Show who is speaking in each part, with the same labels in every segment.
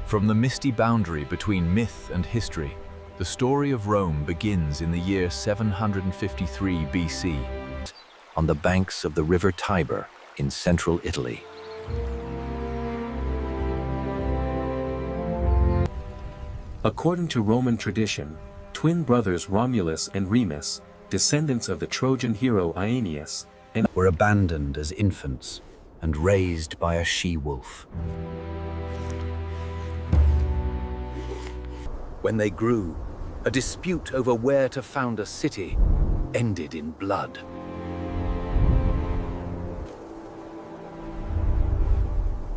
Speaker 1: From the misty boundary between myth and history, the story of Rome begins in the year 753 BC,
Speaker 2: on the banks of the River Tiber in central Italy.
Speaker 3: According to Roman tradition, twin brothers Romulus and Remus, descendants of the Trojan hero Aeneas,
Speaker 2: were abandoned as infants and raised by a she-wolf. When they grew, a dispute over where to found a city ended in blood.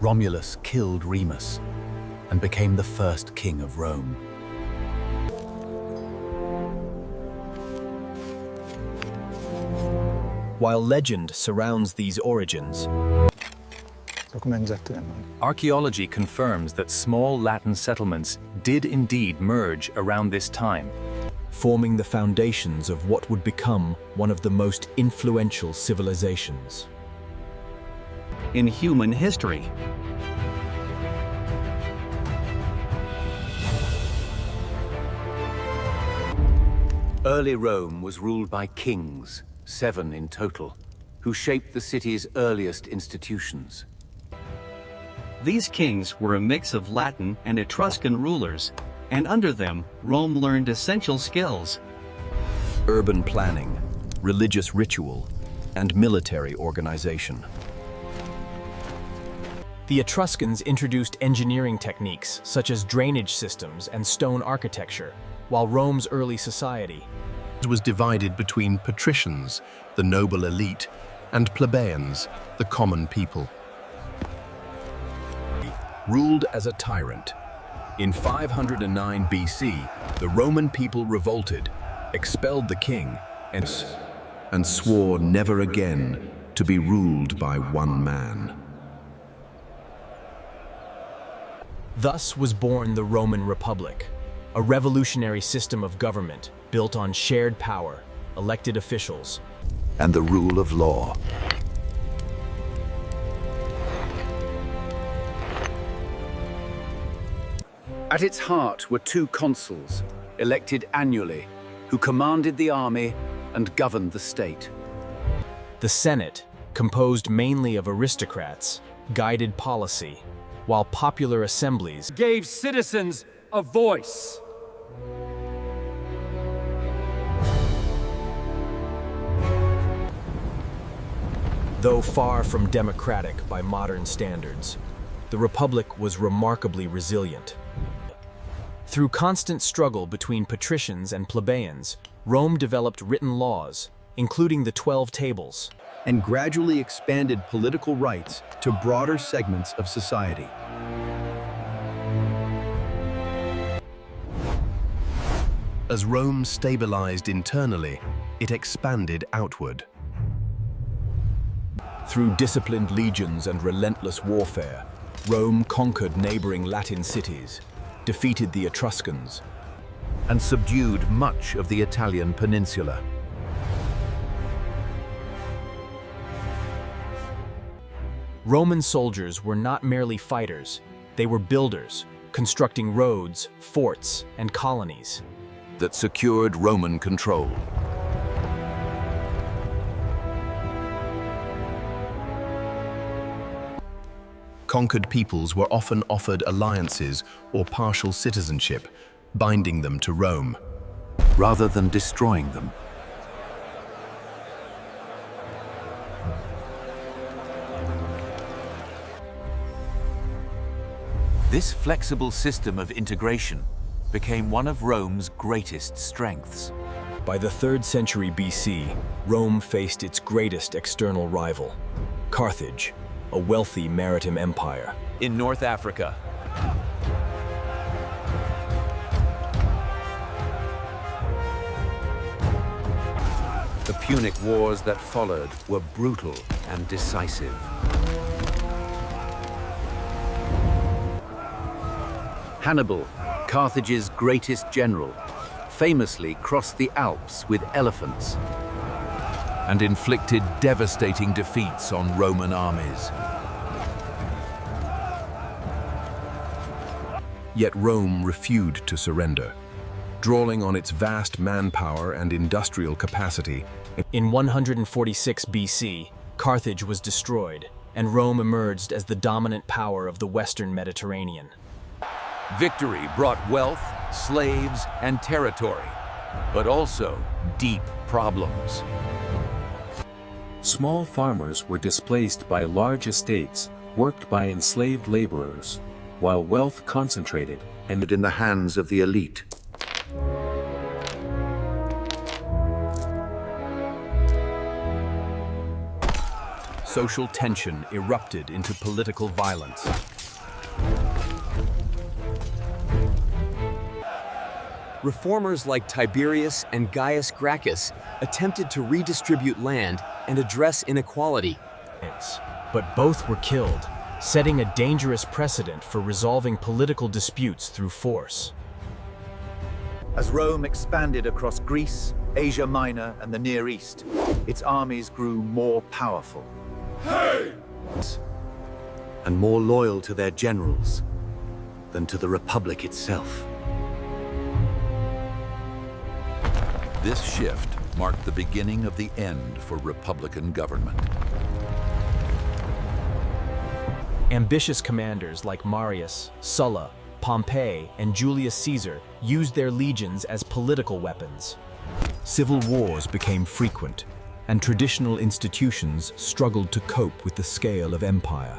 Speaker 2: Romulus killed Remus and became the first king of Rome. While legend surrounds these origins,
Speaker 1: archaeology confirms that small Latin settlements did indeed merge around this time,
Speaker 2: forming the foundations of what would become one of the most influential civilizations
Speaker 4: in human history.
Speaker 2: Early Rome was ruled by kings, 7 in total, who shaped the city's earliest institutions.
Speaker 4: These kings were a mix of Latin and Etruscan rulers, and under them, Rome learned essential skills:
Speaker 2: urban planning, religious ritual, and military organization.
Speaker 5: The Etruscans introduced engineering techniques such as drainage systems and stone architecture, while Rome's early society
Speaker 6: was divided between patricians, the noble elite, and plebeians, the common people.
Speaker 2: Ruled as a tyrant. In 509 BC, the Roman people revolted, expelled the king, and swore never again to be ruled by one man.
Speaker 5: Thus was born the Roman Republic, a revolutionary system of government built on shared power, elected officials,
Speaker 2: and the rule of law. At its heart were 2 consuls, elected annually, who commanded the army and governed the state.
Speaker 5: The Senate, composed mainly of aristocrats, guided policy, while popular assemblies
Speaker 7: gave citizens a voice.
Speaker 5: Though far from democratic by modern standards, the Republic was remarkably resilient. Through constant struggle between patricians and plebeians, Rome developed written laws, including the 12 Tables,
Speaker 2: and gradually expanded political rights to broader segments of society.
Speaker 6: As Rome stabilized internally, it expanded outward.
Speaker 2: Through disciplined legions and relentless warfare, Rome conquered neighboring Latin cities, defeated the Etruscans, and subdued much of the Italian peninsula.
Speaker 5: Roman soldiers were not merely fighters, they were builders, constructing roads, forts, and colonies
Speaker 2: that secured Roman control.
Speaker 6: Conquered peoples were often offered alliances or partial citizenship, binding them to Rome,
Speaker 2: rather than destroying them. This flexible system of integration became one of Rome's greatest strengths. By the 3rd century BC, Rome faced its greatest external rival, Carthage, a wealthy maritime empire in North Africa. The Punic Wars that followed were brutal and decisive. Hannibal, Carthage's greatest general, famously crossed the Alps with elephants and inflicted devastating defeats on Roman armies.
Speaker 6: Yet Rome refused to surrender, drawing on its vast manpower and industrial capacity.
Speaker 5: In 146 BC, Carthage was destroyed, and Rome emerged as the dominant power of the Western Mediterranean.
Speaker 1: Victory brought wealth, slaves, and territory, but also deep problems.
Speaker 3: Small farmers were displaced by large estates, worked by enslaved laborers, while wealth concentrated and
Speaker 8: in the hands of the elite.
Speaker 5: Social tension erupted into political violence.
Speaker 9: Reformers like Tiberius and Gaius Gracchus attempted to redistribute land and address inequality.
Speaker 5: But both were killed, setting a dangerous precedent for resolving political disputes through force.
Speaker 10: As Rome expanded across Greece, Asia Minor, and the Near East, its armies grew more powerful.
Speaker 8: And more loyal to their generals than to the Republic itself.
Speaker 1: This shift marked the beginning of the end for Republican government.
Speaker 5: Ambitious commanders like Marius, Sulla, Pompey, and Julius Caesar used their legions as political weapons.
Speaker 6: Civil wars became frequent, and traditional institutions struggled to cope with the scale of empire.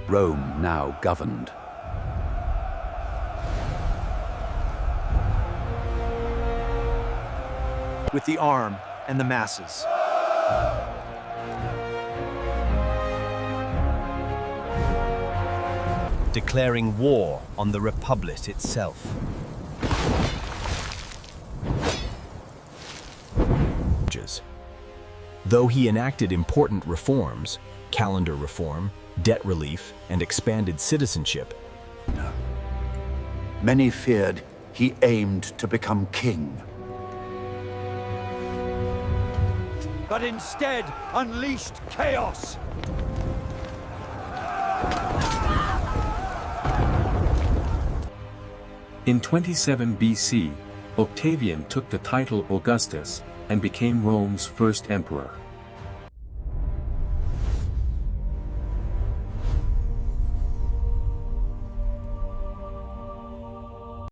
Speaker 1: Rome now governed.
Speaker 10: With the arm and the masses.
Speaker 5: Declaring war on the Republic itself. Though he enacted important reforms, calendar reform, debt relief, and expanded citizenship,
Speaker 10: Many feared he aimed to become king. But instead unleashed chaos.
Speaker 3: In 27 BC, Octavian took the title Augustus and became Rome's first emperor.